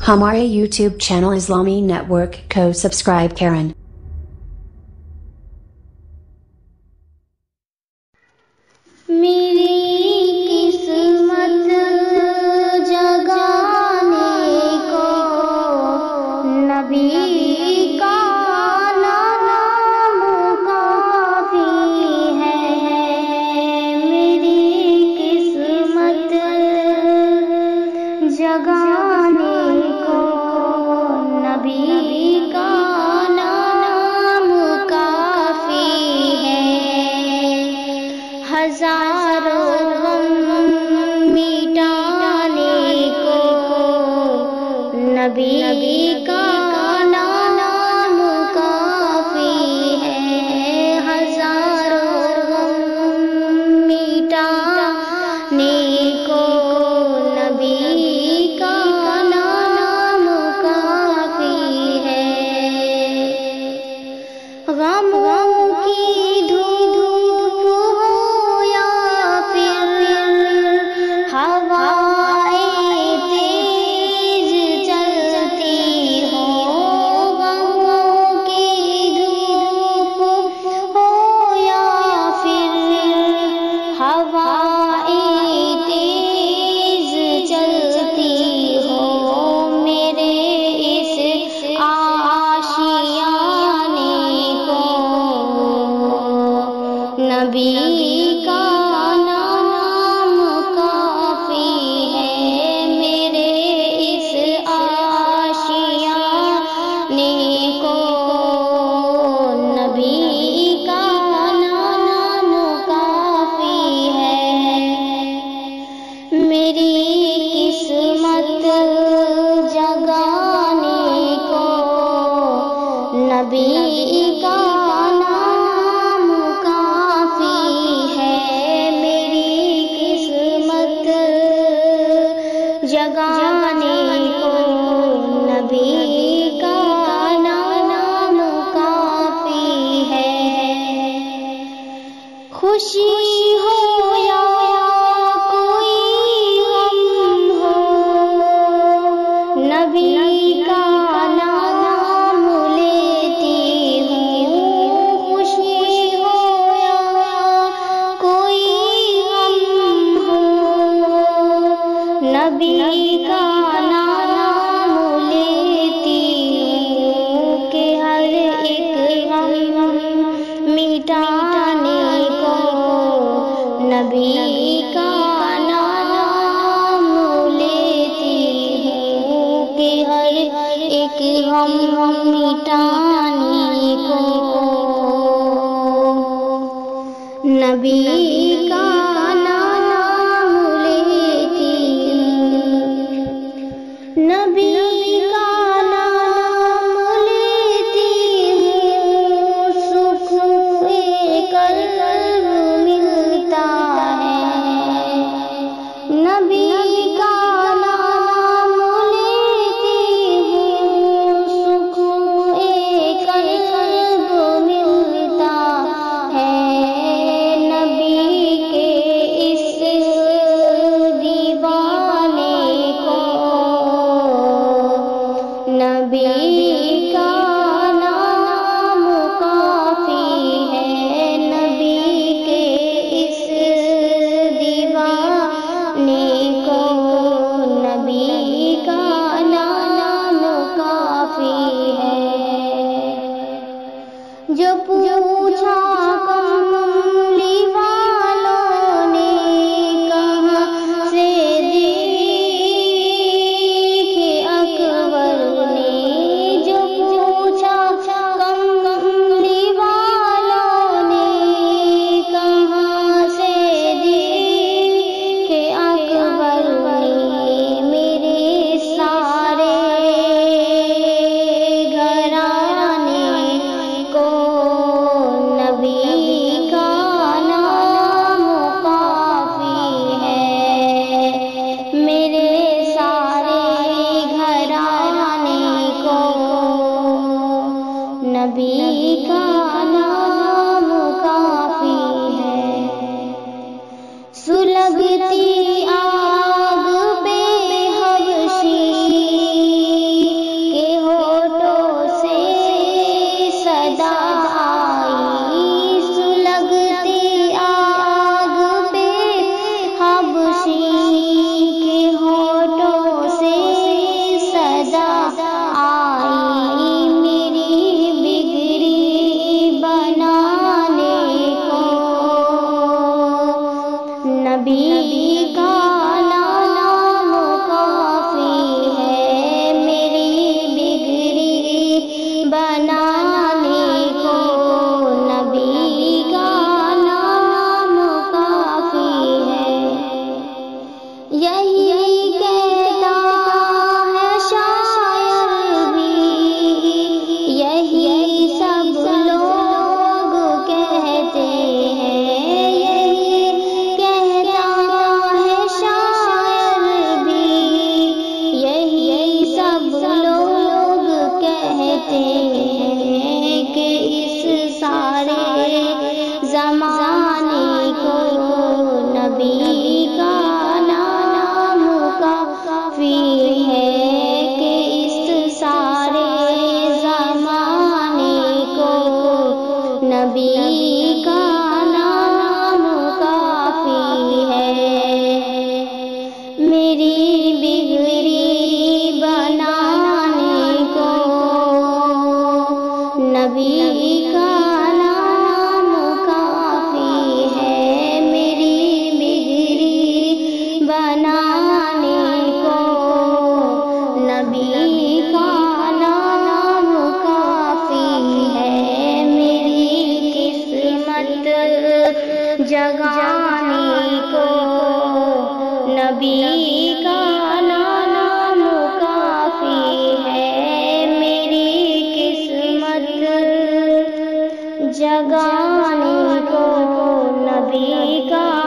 ہمارے YouTube channel اسلامی net work کو سبسکرائب کریں۔ نبی کا نام کافی ہے، ہزاروں غم مٹانے کو نبی کا نام کافی ہے۔ غموں کی دھوپ ہو یا پھر ہوائیں تیز چلتی ہو، غموں کی دھوپ ہو یا پھر ہوائیں تیز چلتی ہو، میرے اس آشیانے کو نبی کا نام کافی ہے، میرے اس آشیانے کو نبی کا نام کافی ہے۔ میری قسمت جگانے کو نبی کا نام کافی ہے، میری قسمت جگانے کو نبی کا نام کافی ہے۔ خوشی ہو یا کوئی غم ہو، نبی کا نام لیتی ہوں، خوشی ہو یا کوئی غم ہو، نبی کا نام لیتی ہوں، کہ ہر ایک غم مٹانے کو نبی کا نام لیتی ہوں، کہ ہر ایک غم مٹانے کو نبی کا نام لیتی ہوں، نبی کا نام لیتی ہوں، سکون قلب ملتا ہے، نبی کا نام لیتی ہوں، سکون قلب ملتا ہے، نبی کافی ہے کہ اس سارے زمانے کو نبی کا نام کافی ہے۔ میری بگڑی بنانے کو نبی کا نام کافی ہے۔ میری بگڑی بنانے کو نبی کا نام کافی ہے۔ میری قسمت جگانے کو نبی کا نام کافی ہے۔ میری قسمت جگانے کو نبی کا